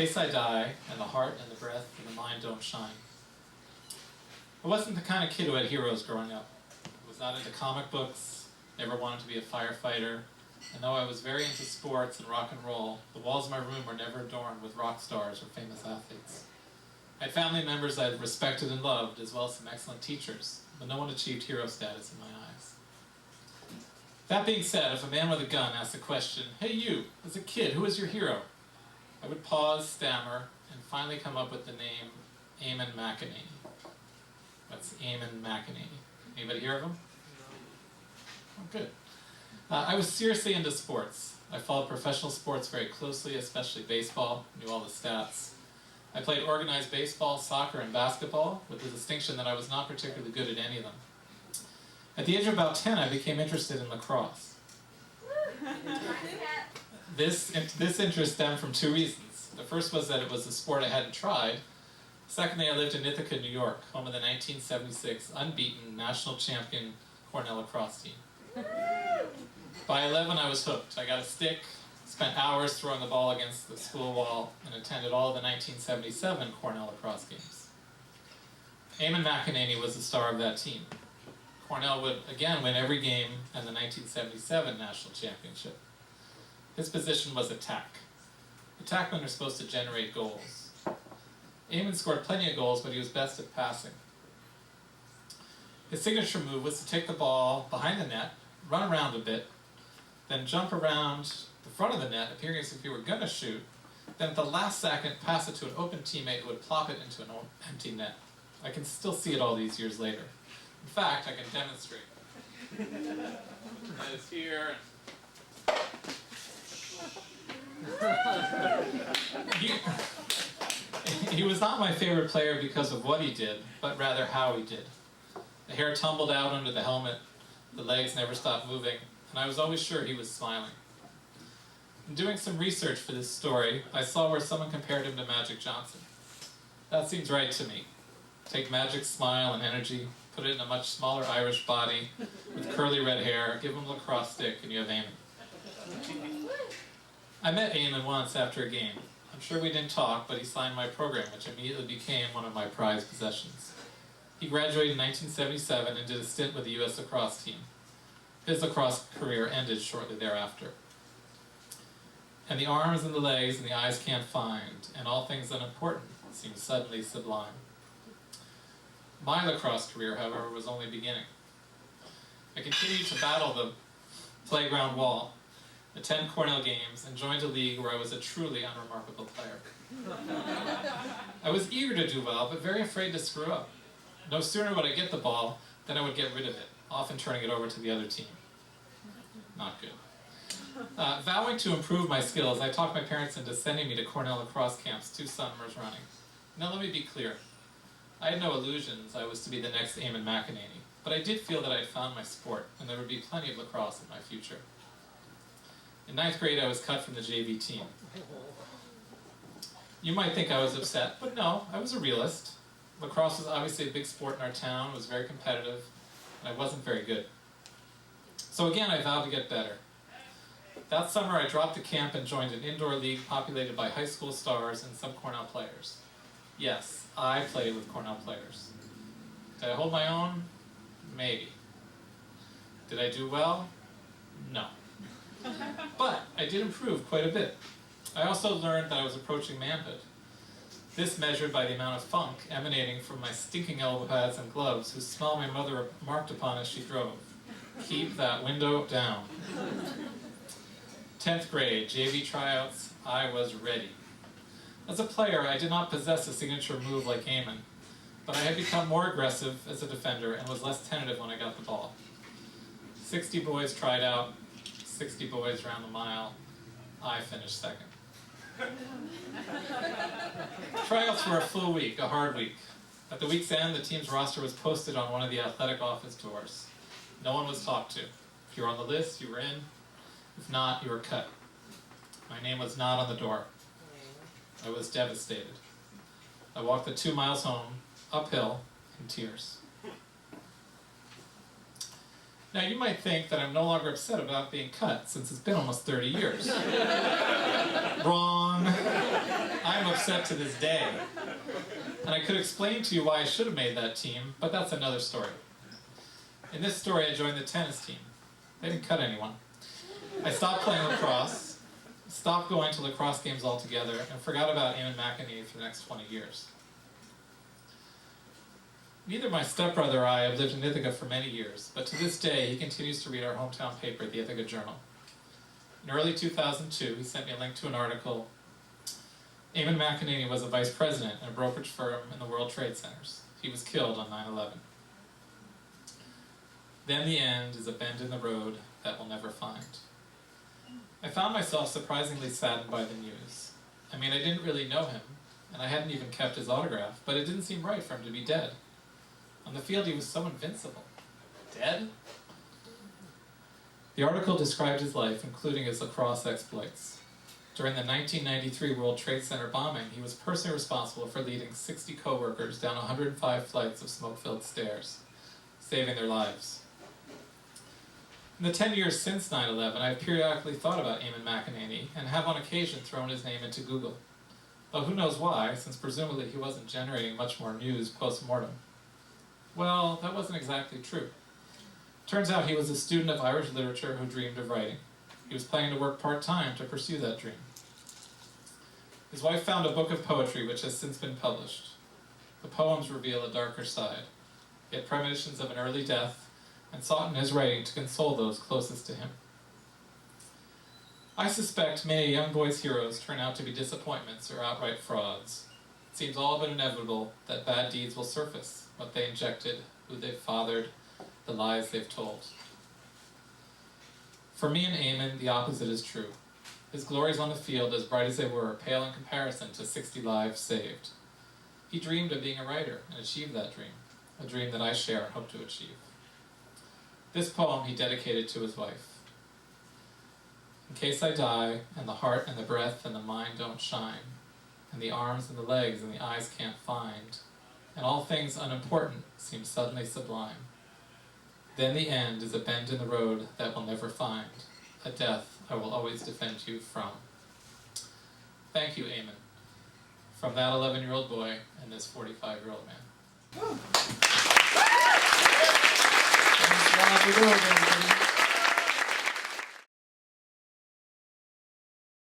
case I die, and the heart and the breath and the mind don't shine. I wasn't the kind of kid who had heroes growing up. I was not into comic books, never wanted to be a firefighter, and though I was very into sports and rock and roll, the walls of my room were never adorned with rock stars or famous athletes. I had family members I respected and loved, as well as some excellent teachers, but no one achieved hero status in my eyes. That being said, if a man with a gun asked the question, "Hey you, as a kid, who was your hero?" I would pause, stammer, and finally come up with the name Eamon McEnany. That's Eamon McEnany. Anybody hear of him? Oh, good. I was seriously into sports. I followed professional sports very closely, especially baseball, knew all the stats. I played organized baseball, soccer, and basketball, with the distinction that I was not particularly good at any of them. At the age of about 10, I became interested in lacrosse. This interest stemmed from two reasons. The first was that it was a sport I hadn't tried. Secondly, I lived in Ithaca, New York, home of the 1976 unbeaten national champion Cornell lacrosse team. By 11, I was hooked. I got a stick, spent hours throwing the ball against the school wall, and attended all of the 1977 Cornell lacrosse games. Eamon McEnany was the star of that team. Cornell would again win every game in the 1977 national championship. His position was attack. Attackmen are supposed to generate goals. Eamon scored plenty of goals, but he was best at passing. His signature move was to take the ball behind the net, run around a bit, then jump around the front of the net, appearing as if he were going to shoot, then at the last second pass it to an open teammate who would plop it into an empty net. I can still see it all these years later. In fact, I can demonstrate. That is here. He was not my favorite player because of what he did, but rather how he did. The hair tumbled out under the helmet, the legs never stopped moving, and I was always sure he was smiling. In doing some research for this story, I saw where someone compared him to Magic Johnson. That seems right to me. Take Magic's smile and energy, put it in a much smaller Irish body with curly red hair, give him a lacrosse stick, and you have Eamon. I met Eamon once after a game. I'm sure we didn't talk, but he signed my program, which immediately became one of my prized possessions. He graduated in 1977 and did a stint with the U.S. lacrosse team. His lacrosse career ended shortly thereafter. And the arms and the legs and the eyes can't find, and all things unimportant seem suddenly sublime. My lacrosse career, however, was only beginning. I continued to battle the playground wall, attend Cornell games, and joined a league where I was a truly unremarkable player. I was eager to do well, but very afraid to screw up. No sooner would I get the ball than I would get rid of it, often turning it over to the other team. Not good. Vowing to improve my skills, I talked my parents into sending me to Cornell lacrosse camps 2 summers running. Now let me be clear. I had no illusions I was to be the next Eamon McEnany, but I did feel that I had found my sport, and there would be plenty of lacrosse in my future. In 9th grade, I was cut from the JV team. You might think I was upset, but no, I was a realist. Lacrosse was obviously a big sport in our town, was very competitive, and I wasn't very good. So again, I vowed to get better. That summer, I dropped the camp and joined an indoor league populated by high school stars and some Cornell players. Yes, I played with Cornell players. Did I hold my own? Maybe. Did I do well? No. But I did improve quite a bit. I also learned that I was approaching manhood. This measured by the amount of funk emanating from my stinking elbow pads and gloves, whose smell my mother remarked upon as she drove. Keep that window down. 10th grade, JV tryouts, I was ready. As a player, I did not possess a signature move like Eamon, but I had become more aggressive as a defender and was less tentative when I got the ball. 60 boys tried out, 60 boys ran the mile. I finished second. Tryouts were a full week, a hard week. At the week's end, the team's roster was posted on one of the athletic office doors. No one was talked to. If you were on the list, you were in. If not, you were cut. My name was not on the door. I was devastated. I walked the 2 miles home, uphill, in tears. Now you might think that I'm no longer upset about being cut, since it's been almost 30 years. Wrong. I'm upset to this day. And I could explain to you why I should have made that team, but that's another story. In this story, I joined the tennis team. They didn't cut anyone. I stopped playing lacrosse, stopped going to lacrosse games altogether, and forgot about Eamon McEnany for the next 20 years. Neither my stepbrother or I have lived in Ithaca for many years, but to this day he continues to read our hometown paper, the Ithaca Journal. In early 2002, he sent me a link to an article. Eamon McEnany was a vice president in a brokerage firm in the World Trade Centers. He was killed on 9/11. Then the end is a bend in the road that we'll never find. I found myself surprisingly saddened by the news. I mean, I didn't really know him, and I hadn't even kept his autograph, but it didn't seem right for him to be dead. On the field, he was so invincible. Dead? The article described his life, including his lacrosse exploits. During the 1993 World Trade Center bombing, he was personally responsible for leading 60 co-workers down 105 flights of smoke-filled stairs, saving their lives. In the 10 years since 9/11, I have periodically thought about Eamon McEnany and have on occasion thrown his name into Google. Though who knows why, since presumably he wasn't generating much more news post-mortem. Well, that wasn't exactly true. Turns out he was a student of Irish literature who dreamed of writing. He was planning to work part-time to pursue that dream. His wife found a book of poetry which has since been published. The poems reveal a darker side. He had premonitions of an early death and sought in his writing to console those closest to him. I suspect many a young boy's heroes turn out to be disappointments or outright frauds. It seems all but inevitable that bad deeds will surface, what they injected, who they've fathered, the lies they've told. For me and Eamon, the opposite is true. His glories on the field, as bright as they were, pale in comparison to 60 lives saved. He dreamed of being a writer and achieved that dream, a dream that I share and hope to achieve. This poem he dedicated to his wife. In case I die, and the heart and the breath and the mind don't shine, and the arms and the legs and the eyes can't find, and all things unimportant seem suddenly sublime, then the end is a bend in the road that we'll never find, a death I will always defend you from. Thank you, Eamon, from that 11-year-old boy and this 45-year-old man. Thanks, Rob. We're doing it, everybody.